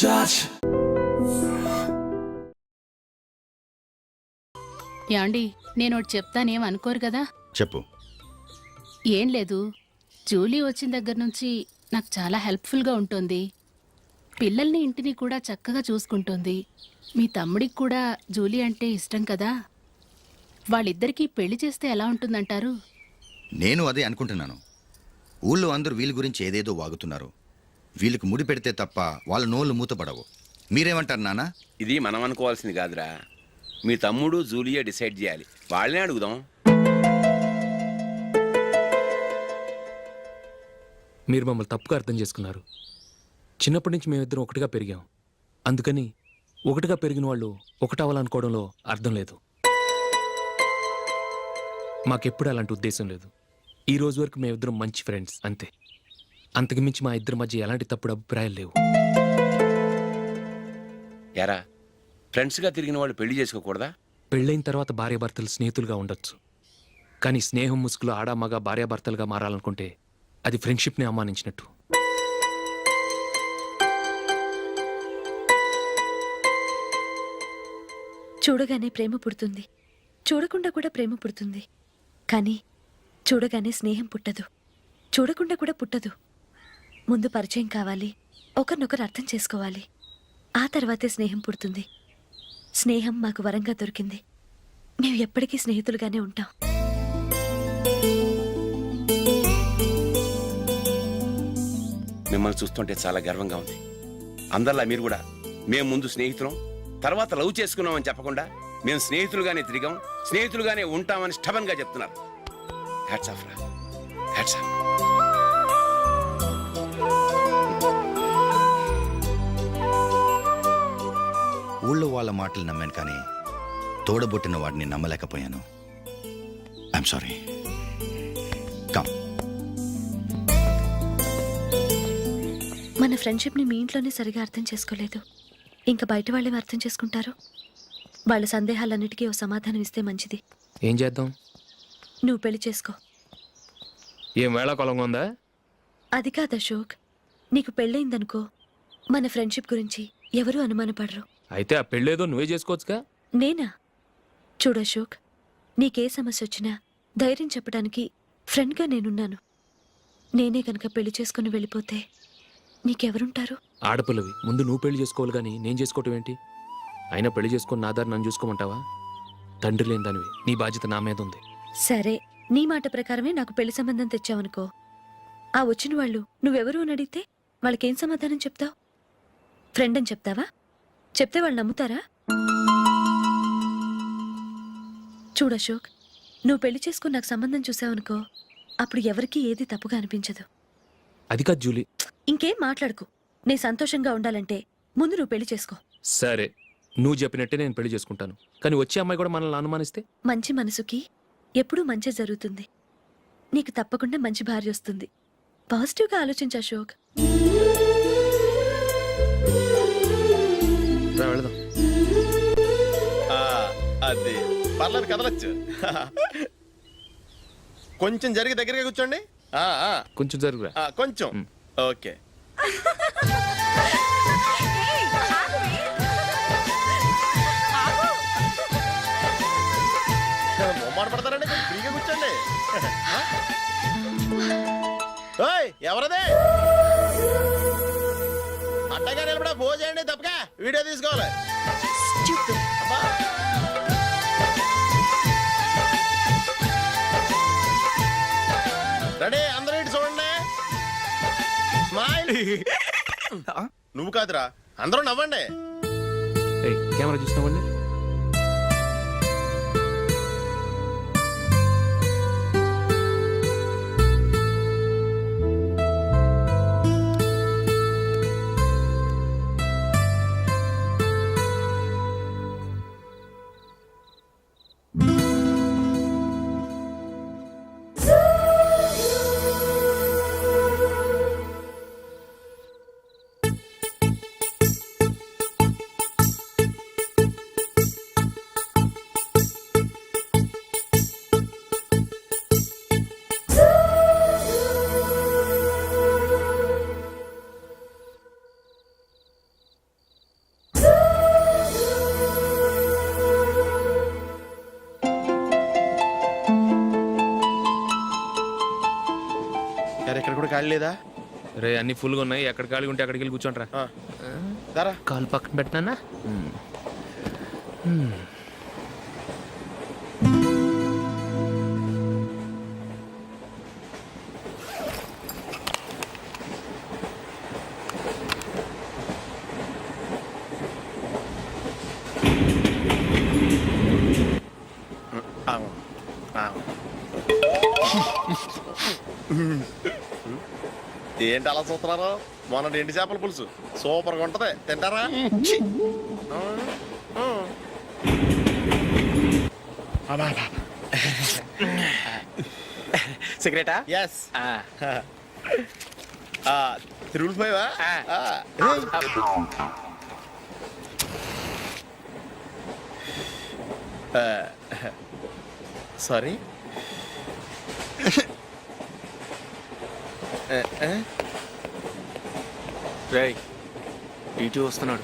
touch. యాండి నేను ఒకటి చెప్తానేం అనుకోరు కదా. చెప్పు. ఏం లేదు, జూలీ వచ్చిన దగ్గర నుంచి నాకు చాలా హెల్ప్ఫుల్గా ఉంటుంది. పిల్లల్ని ఇంటిని కూడా చక్కగా చూసుకుంటుంది. మీ తమ్ముడికి కూడా జూలీ అంటే ఇష్టం కదా. వాళ్ళిద్దరికీ పెళ్లి చేస్తే ఎలా ఉంటుందంటారు? నేను అదే అనుకుంటున్నాను. ఊళ్ళో అందరూ వీళ్ళ గురించి ఏదేదో వాగుతున్నారు. వీళ్ళకి ముడి పెడితే తప్ప వాళ్ళ నోళ్ళు మూతపడవు. మీరేమంటారు నాన్న? ఇది మనం అనుకోవాల్సింది కాదురా, మీ తమ్ముడు జూలియా డిసైడ్ చేయాలి. వాళ్ళనే అడుగుదాం. మీరు మమ్మల్ని తప్పుగా అర్థం చేసుకున్నారు. చిన్నప్పటి నుంచి మేమిద్దరం ఒకటిగా పెరిగాం. అందుకని ఒకటిగా పెరిగిన వాళ్ళు ఒకటవ్వాలనుకోవడంలో అర్థం లేదు. మాకెప్పుడు అలాంటి ఉద్దేశం లేదు. ఈ రోజు వరకు మేమిద్దరం మంచి ఫ్రెండ్స్ అంతే. అంతకుమించి మా ఇద్దరి మధ్య ఎలాంటి తప్పుడు అభిప్రాయాలు లేవు. యారా, ఫ్రెండ్స్గా తిరిగిన వాళ్ళు పెళ్లి చేసుకోకూడదా? పెళ్ళైన తర్వాత భార్యాభర్తలు స్నేహితులుగా ఉండొచ్చు. కానీ స్నేహం ముసుగులో ఆడామగ భార్యాభర్తలుగా మారాలనుకుంటే అది ఫ్రెండ్షిప్ని అవమానించినట్టు. చూడగానే ప్రేమ పుడుతుంది, చూడకుండా కూడా ప్రేమ పుడుతుంది. కానీ చూడగానే స్నేహం పుట్టదు, చూడకుండా కూడా పుట్టదు. ముందు పరిచయం కావాలి, ఒకరినొకరు అర్థం చేసుకోవాలి. ఆ తర్వాతే స్నేహం పుడుతుంది. స్నేహం మాకు వరంగా దొరికింది. మేము ఎప్పటికీ స్నేహితులుగానే ఉంటాం. మిమ్మల్ని చూస్తుంటే చాలా గర్వంగా ఉంది. అందరిలా మీరు కూడా మేము ముందు స్నేహితులం, తర్వాత లవ్ చేసుకున్నామని చెప్పకుండా మేము స్నేహితులుగానే తిరిగాం, స్నేహితులుగానే ఉంటామని స్టబన్గా చెప్తున్నారు. హ్యాట్స్ ఆఫ్ రా, హ్యాట్స్ ఆఫ్. ఊళ్ళో వాళ్ళ మాటలు నమ్మాను, కానీ తోడబొట్టిన వాడిని నమ్మలేకపోయాను. I'm sorry. కమ్. మన ఫ్రెండ్షిప్ని మీ ఇంట్లోనే సరిగా అర్థం చేసుకోలేదు, ఇంకా బయట వాళ్ళేవి అర్థం చేసుకుంటారు. వాళ్ళ సందేహాలన్నిటికీ ఓ సమాధానం ఇస్తే మంచిది. ఏం చేద్దాం? నువ్వు పెళ్లి చేసుకో. ఏం వేళాకొలంగా ఉందా? అది కాదు అశోక్, నీకు పెళ్ళయిందనుకో, మన ఫ్రెండ్షిప్ గురించి ఎవరూ అనుమానపడరు. అయితే ఆ పెళ్ళేదో నువ్వే చేసుకోవచ్చుగా. నేనా? చూడు అశోక్, నీకే సమస్య వచ్చినా ధైర్యం చెప్పడానికి ఫ్రెండ్గా నేనున్నాను. నేనే కనుక పెళ్లి చేసుకుని వెళ్ళిపోతే నీకెవరుంటారు? ఆడపిల్లవి, ముందు నువ్వు పెళ్లి చేసుకోవాలి కానీ నేను చేసుకోవటం ఏంటి? అయినా పెళ్లి చేసుకుని నా దారి నన్ను చూసుకోమంటావా? తండ్రి లేని దానివి, నీ బాధ్యత నా మీద ఉంది. సరే, నీ మాట ప్రకారమే నాకు పెళ్లి సంబంధం తెచ్చావనుకో, ఆ వచ్చిన వాళ్ళు నువ్వెవరు అని అడిగితే వాళ్ళకేం సమాధానం చెప్తావు? ఫ్రెండ్ అని చెప్తావా? చెప్తే వాళ్ళు నమ్ముతారా? చూడు అశోక్, నువ్వు పెళ్లి చేసుకుని నాకు సంబంధం చూసావనుకో, అప్పుడు ఎవరికీ ఏది తప్పుగా అనిపించదు. అది కాదు జూలీ. ఇంకేం మాట్లాడుకు. నేను సంతోషంగా ఉండాలంటే ముందు నువ్వు పెళ్లి చేసుకో. సరే, నువ్వు చెప్పినట్టే నేను పెళ్లి చేసుకుంటాను. కానీ వచ్చే అమ్మాయి కూడా మనల్ని అనుమానిస్తే? మంచి మనసుకి ఎప్పుడూ మంచి జరుగుతుంది. నీకు తప్పకుండా మంచి భార్య వస్తుంది. పాజిటివ్గా ఆలోచించు అశోక్. వెళదాం. అది పర్లేదు, కదలచ్చు. కొంచెం జరిగి దగ్గరగా కూర్చోండి. కొంచెం జరుగురా. కొంచెం. ఓకే. మొమ్మాట పడతారండి, కొంచెం ఫ్రీగా కూర్చోండి. ఓయ్, ఎవరదే? అట్టగా నిలబడా భోజేయండి, తప్పగా వీడియో తీసుకోవాలి. రెడీ, అందరూ ఇటు చూడండి. స్మైల్. నువ్వు కాదురా, అందరూ నవ్వండి. కెమెరా చూసినావండి. సరే ఇక్కడ కూడా ఖాళీ లేదా? రే అన్ని ఫుల్గా ఉన్నాయి, ఎక్కడ ఖాళీ ఉంటే అక్కడికి వెళ్ళి కూర్చోంట్రా. దారా కాలు పక్కన పెట్టినా. ఏంటి అలా చూస్తున్నారు? మొన్న ఎండి చేపల పులుసు సూపర్గా ఉంటది, తింటారా? సిగరెటా? ఎస్. తిరుగులు పోయావా? సారీ. రేయ్ టీటీ వస్తున్నాడు.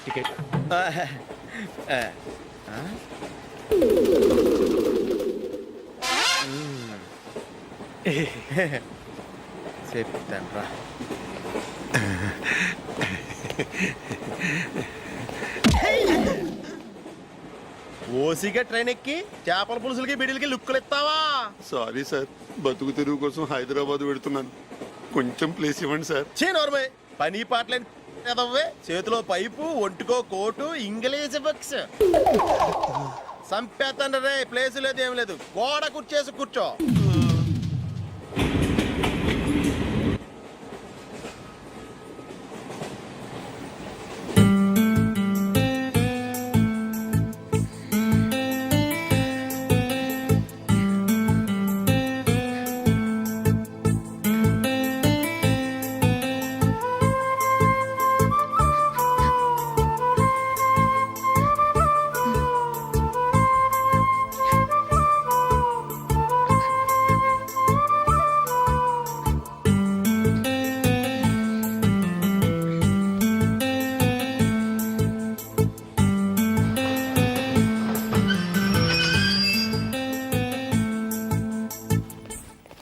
టికెట్. చెప్తాను రా. ఓసిగా ట్రైన్ ఎక్కి చేపల పులుసులకి బిడిలకి లుక్కులు ఇస్తావా? సారీ సార్, బతుకు తెరువు కోసం హైదరాబాద్ పెడుతున్నాను, కొంచెం ప్లేస్ ఇవ్వండి సార్. చే నోర్మే, పని పాటలేని ఎదవ్వే. చేతిలో పైపు, ఒంటికో కోటు, ఇంగ్లీష్ బుక్స్. సంపేతండ్రి రే, ప్లేస్ లేదు ఏం లేదు, గోడ కుర్చేసి కూర్చో.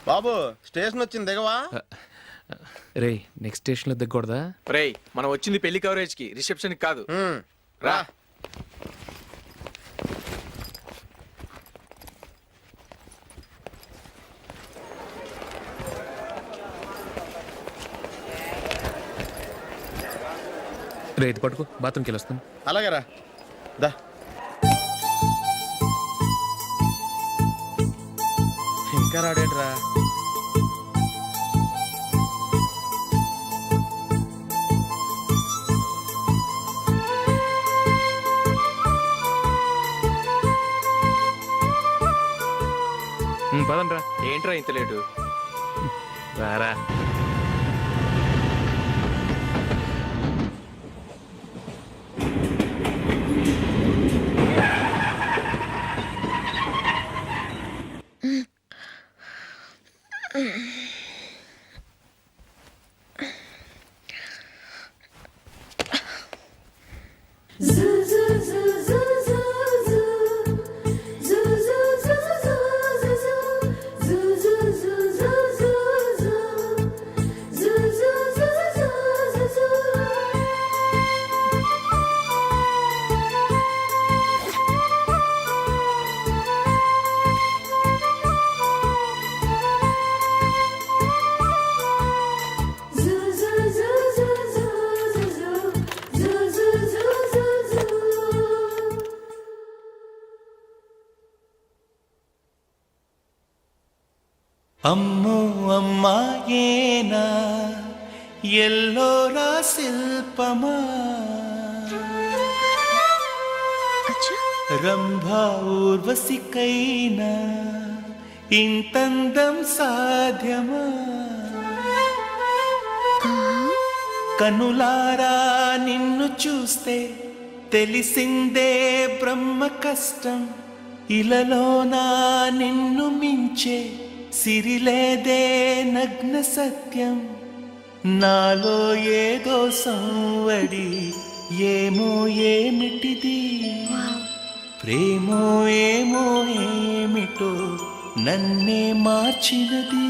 బాబు స్టేషన్ వచ్చింది, దిగవా? రే నెక్స్ట్ స్టేషన్లో దిగకూడదా? రేయ్ మనం వచ్చింది పెళ్లి కవరేజ్ కి, రిసెప్షన్ కి కాదు. రా. రే ఇది పట్టుకో, బాత్రూమ్కి వెళ్ళి వస్తాను. అలాగే రా. దా. ఇంకా రాడేంట్రా? పదండ్రా. ఏంట్రా ఇంత లేటు? రారా. అమ్మో అమ్మాయేనా ఎల్లోరా శిల్పమా, రంభా ఊర్వశికైనా ఇంతందం సాధ్యమా, కనులారా నిన్ను చూస్తే తెలిసిందే బ్రహ్మ కష్టం, ఇలలోనా నిన్ను మించే సిరిలేదే నగ్న సత్యం, నాలో ఏదో సంవడి ఏమో ఏమిటిది. ప్రేమో ఏమో ఏమిటో నన్నే మార్చినది